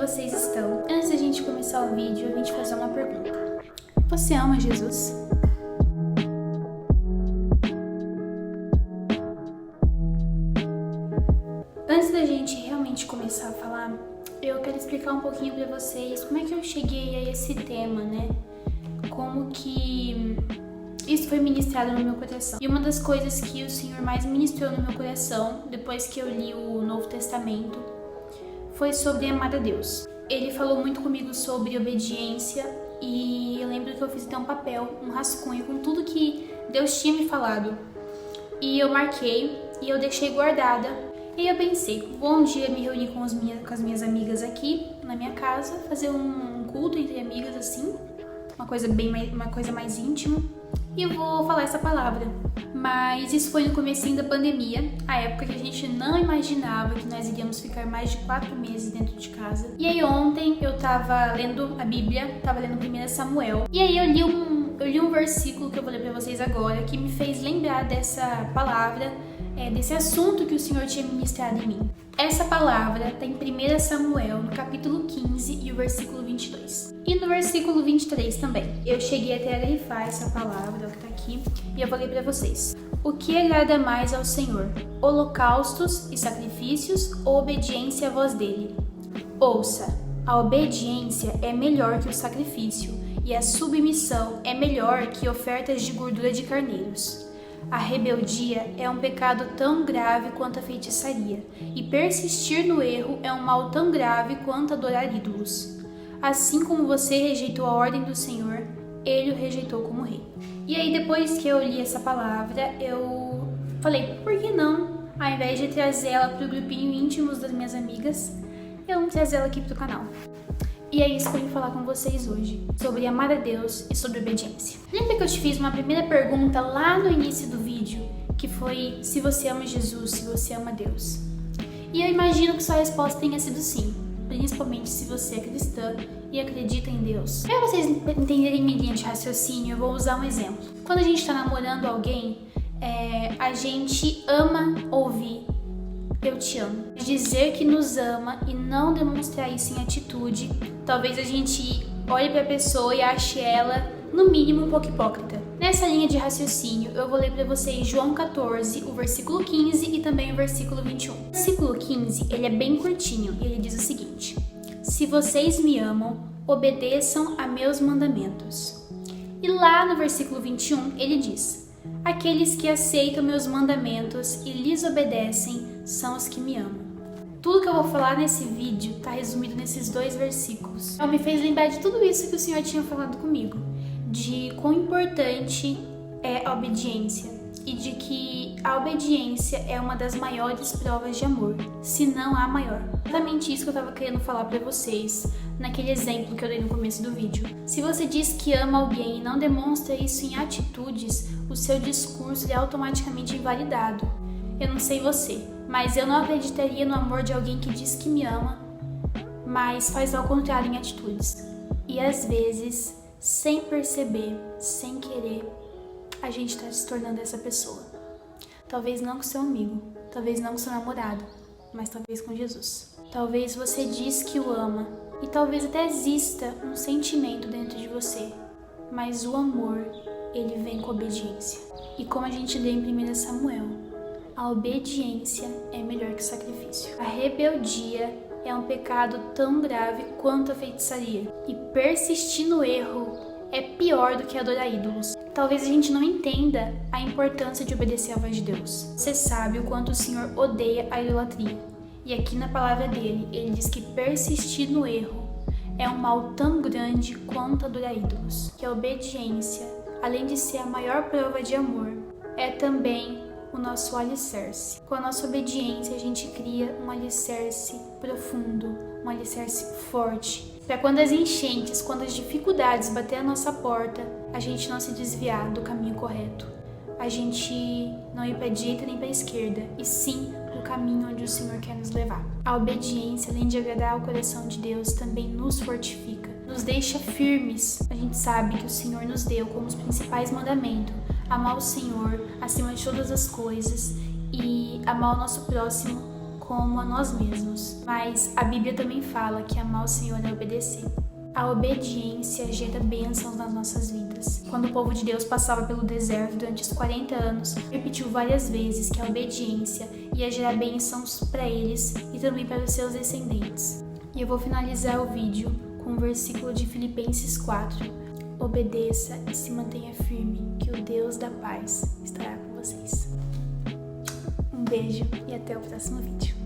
vocês estão? Antes da gente começar o vídeo, eu vim te fazer uma pergunta. Você ama Jesus? Antes da gente realmente começar a falar, eu quero explicar um pouquinho pra vocês como é que eu cheguei a esse tema, né? Como que isso foi ministrado no meu coração. E uma das coisas que o Senhor mais ministrou no meu coração, depois que eu li o Novo Testamento, foi sobre amar a Deus. Ele falou muito comigo sobre obediência e eu lembro que eu fiz até um papel, um rascunho com tudo que Deus tinha me falado. E eu marquei e eu deixei guardada. E eu pensei, vou um dia me reunir com as minhas amigas aqui na minha casa, fazer um culto entre amigas assim, uma coisa mais íntima, e eu vou falar essa palavra. Mas isso foi no comecinho da pandemia, a época que a gente não imaginava que nós iríamos ficar mais de 4 meses dentro de casa. E aí ontem eu tava lendo a Bíblia, tava lendo 1 Samuel, e aí eu li um versículo que eu vou ler pra vocês agora, que me fez lembrar dessa palavra, desse assunto que o Senhor tinha ministrado em mim. Essa palavra está em 1 Samuel, no capítulo 15 e o versículo 22. E no versículo 23 também. Eu cheguei até a grifar essa palavra, que está aqui, e eu vou ler para vocês. O que agrada mais ao Senhor? Holocaustos e sacrifícios ou obediência à voz dele? Ouça, a obediência é melhor que o sacrifício, e a submissão é melhor que ofertas de gordura de carneiros. A rebeldia é um pecado tão grave quanto a feitiçaria, e persistir no erro é um mal tão grave quanto adorar ídolos. Assim como você rejeitou a ordem do Senhor, ele o rejeitou como rei. E aí, depois que eu li essa palavra, eu falei, por que não, ao invés de trazer ela para o grupinho íntimos das minhas amigas, eu não trazer ela aqui para o canal. E é isso que eu vim falar com vocês hoje, sobre amar a Deus e sobre obediência. Lembra que eu te fiz uma primeira pergunta lá no início do vídeo, que foi se você ama Jesus, se você ama Deus? E eu imagino que sua resposta tenha sido sim, principalmente se você é cristã e acredita em Deus. Para vocês entenderem minha linha de raciocínio, eu vou usar um exemplo. Quando a gente está namorando alguém, a gente ama ouvir eu te amo. Dizer que nos ama e não demonstrar isso em atitude, talvez a gente olhe para a pessoa e ache ela, no mínimo, um pouco hipócrita. Nessa linha de raciocínio, eu vou ler para vocês João 14, o versículo 15 e também o versículo 21. O versículo 15, ele é bem curtinho e ele diz o seguinte: se vocês me amam, obedeçam a meus mandamentos. E lá no versículo 21, ele diz: aqueles que aceitam meus mandamentos e lhes obedecem são os que me amam. Tudo que eu vou falar nesse vídeo está resumido nesses 2 versículos. Então me fez lembrar de tudo isso que o Senhor tinha falado comigo, de quão importante é a obediência e de que a obediência é uma das maiores provas de amor, se não a maior. Exatamente isso que eu estava querendo falar para vocês naquele exemplo que eu dei no começo do vídeo. Se você diz que ama alguém e não demonstra isso em atitudes, o seu discurso é automaticamente invalidado. Eu não sei você, mas eu não acreditaria no amor de alguém que diz que me ama, mas faz ao contrário em atitudes. E às vezes, sem perceber, sem querer, a gente está se tornando essa pessoa. Talvez não com seu amigo, talvez não com seu namorado, mas talvez com Jesus. Talvez você diz que o ama e talvez até exista um sentimento dentro de você, mas o amor, ele vem com obediência. E como a gente lê em 1 Samuel, a obediência é melhor que o sacrifício. A rebeldia é um pecado tão grave quanto a feitiçaria. E persistir no erro é pior do que adorar ídolos. Talvez a gente não entenda a importância de obedecer à voz de Deus. Você sabe o quanto o Senhor odeia a idolatria. E aqui na palavra dele, ele diz que persistir no erro é um mal tão grande quanto adorar ídolos. Que a obediência, além de ser a maior prova de amor, é também o nosso alicerce. Com a nossa obediência, a gente cria um alicerce profundo, um alicerce forte, para quando as enchentes, quando as dificuldades bater a nossa porta, a gente não se desviar do caminho correto. A gente não ir para a direita nem para a esquerda, e sim no caminho onde o Senhor quer nos levar. A obediência, além de agradar ao coração de Deus, também nos fortifica, nos deixa firmes. A gente sabe que o Senhor nos deu como os principais mandamentos: amar o Senhor acima de todas as coisas e amar o nosso próximo como a nós mesmos. Mas a Bíblia também fala que amar o Senhor é obedecer. A obediência gera bênçãos nas nossas vidas. Quando o povo de Deus passava pelo deserto durante os 40 anos, repetiu várias vezes que a obediência ia gerar bênçãos para eles e também para os seus descendentes. E eu vou finalizar o vídeo com um versículo de Filipenses 4. Obedeça e se mantenha firme, que o Deus da paz estará com vocês. Um beijo e até o próximo vídeo.